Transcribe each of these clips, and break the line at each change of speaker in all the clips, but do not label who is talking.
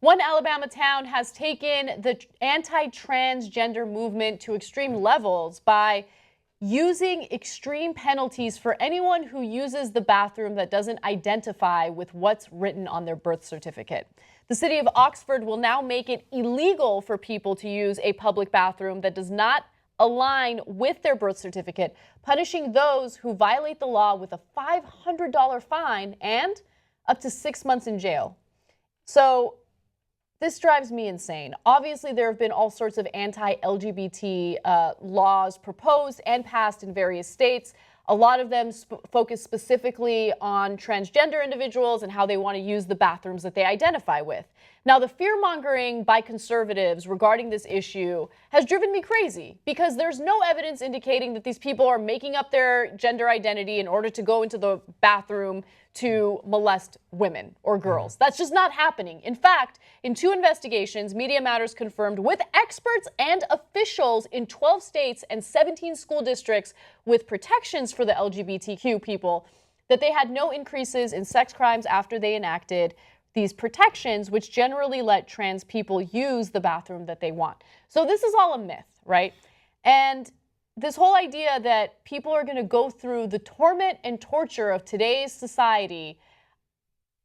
One Alabama town has taken the anti-transgender movement to extreme levels by using extreme penalties for anyone who uses the bathroom that doesn't identify with what's written on their birth certificate. The city of Oxford will now make it illegal for people to use a public bathroom that does not align with their birth certificate, punishing those who violate the law with a $500 fine and up to 6 months in jail. So this drives me insane. Obviously, there have been all sorts of anti-LGBT laws proposed and passed in various states. A lot of them focus specifically on transgender individuals and how they want to use the bathrooms that they identify with. Now, the fear-mongering by conservatives regarding this issue has driven me crazy because there's no evidence indicating that these people are making up their gender identity in order to go into the bathroom to molest women or girls. That's just not happening. In fact, in 2 investigations, Media Matters confirmed with experts and officials in 12 states and 17 school districts with protections for the LGBTQ people that they had no increases in sex crimes after they enacted these protections, which generally let trans people use the bathroom that they want. So this is all a myth, right? And this whole idea that people are going to go through the torment and torture of today's society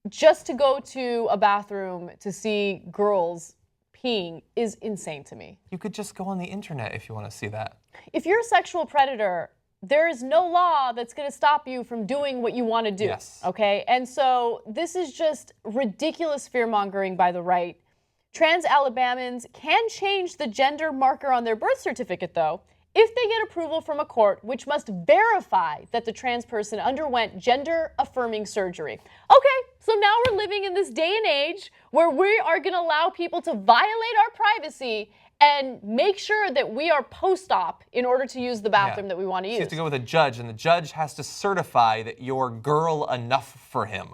just to go to a bathroom to see girls peeing is insane to me.
You could just go on the internet if you want to see that.
If you're a sexual predator, there is no law that's going to stop you from doing what you want to do.
Yes.
Okay? And so this is just ridiculous fear-mongering by the right. Trans Alabamans can change the gender marker on their birth certificate, though, if they get approval from a court which must verify that the trans person underwent gender-affirming surgery. Okay, so now we're living in this day and age where we are going to allow people to violate our privacy and make sure that we are post-op in order to use the bathroom that we want to use.
So you have to go with a judge, and the judge has to certify that you're girl enough for him.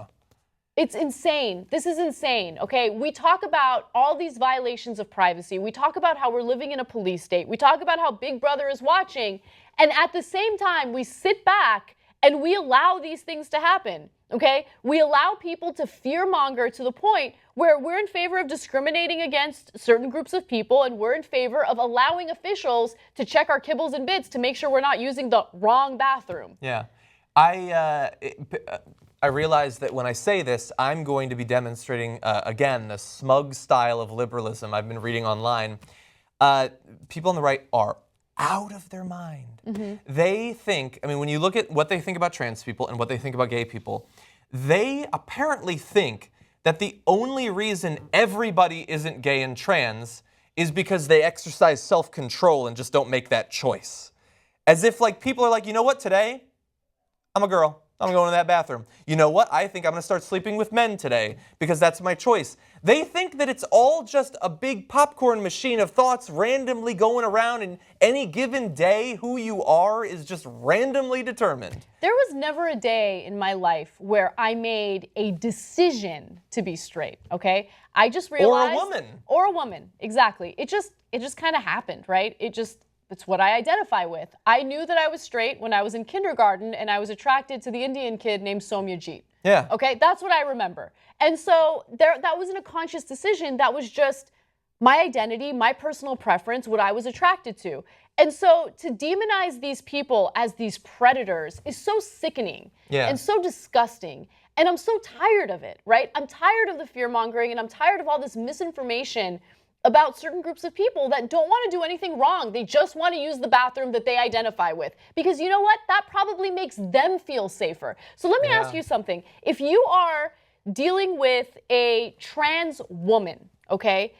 It's insane. This is insane, okay? We talk about all these violations of privacy. We talk about how we're living in a police state. We talk about how Big Brother is watching. And at the same time, we sit back and we allow these things to happen, okay? We allow people to fearmonger to the point where we're in favor of discriminating against certain groups of people, and we're in favor of allowing officials to check our kibbles and bits to make sure we're not using the wrong bathroom.
Yeah. I realize that when I say this, I'm going to be demonstrating, again, the smug style of liberalism I've been reading online. People on the right are out of their mind. Mm-hmm. They think, I mean, when you look at what they think about trans people and what they think about gay people, they apparently think that the only reason everybody isn't gay and trans is because they exercise self-control and just don't make that choice. As if, like, people are like, you know what, today, I'm a girl. I'm going to that bathroom. You know what? I think I'm going to start sleeping with men today because that's my choice. They think that it's all just a big popcorn machine of thoughts randomly going around, and any given day who you are is just randomly determined.
There was never a day in my life where I made a decision to be straight, okay? I just realized...
Or a woman.
Or a woman, exactly. It just kind of happened, right? It's what I identify with. I knew that I was straight when I was in kindergarten and I was attracted to the Indian kid named Somyajit.
Yeah.
Okay, that's what I remember. And so that wasn't a conscious decision. That was just my identity, my personal preference, what I was attracted to. And so to demonize these people as these predators is so sickening and so disgusting. And I'm so tired of it, right? I'm tired of the fear-mongering, and I'm tired of all this misinformation about certain groups of people that don't want to do anything wrong. They just want to use the bathroom that they identify with. Because you know what? That probably makes them feel safer. So let me ask you something. If you are dealing with a trans woman, okay,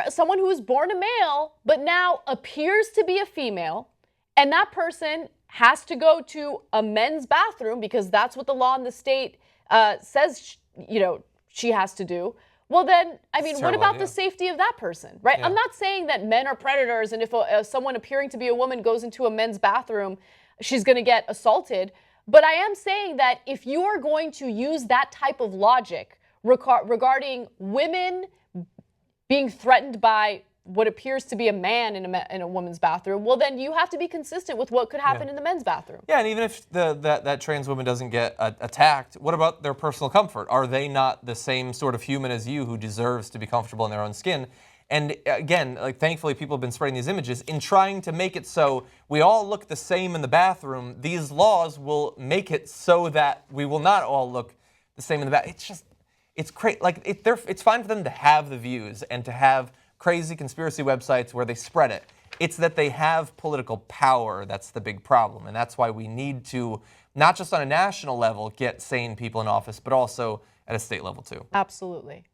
someone who was born a male but now appears to be a female, and that person has to go to a men's bathroom because that's what the law in the state says, she has to do. Well then, I mean, what about the safety of that person, right? Yeah. I'm not saying that men are predators, and if someone appearing to be a woman goes into a men's bathroom, she's going to get assaulted. But I am saying that if you are going to use that type of logic regarding women being threatened by what appears to be a man in a woman's bathroom, well, then you have to be consistent with what could happen in the men's bathroom.
Yeah, and even if that trans woman doesn't get attacked, what about their personal comfort? Are they not the same sort of human as you who deserves to be comfortable in their own skin? And again, like, thankfully, people have been spreading these images. In trying to make it so we all look the same in the bathroom, these laws will make it so that we will not all look the same in the bathroom. It's crazy. Like, it's fine for them to have the views and to have crazy conspiracy websites where they spread it. It's that they have political power that's the big problem. And that's why we need to, not just on a national level, get sane people in office, but also at a state level too.
Absolutely.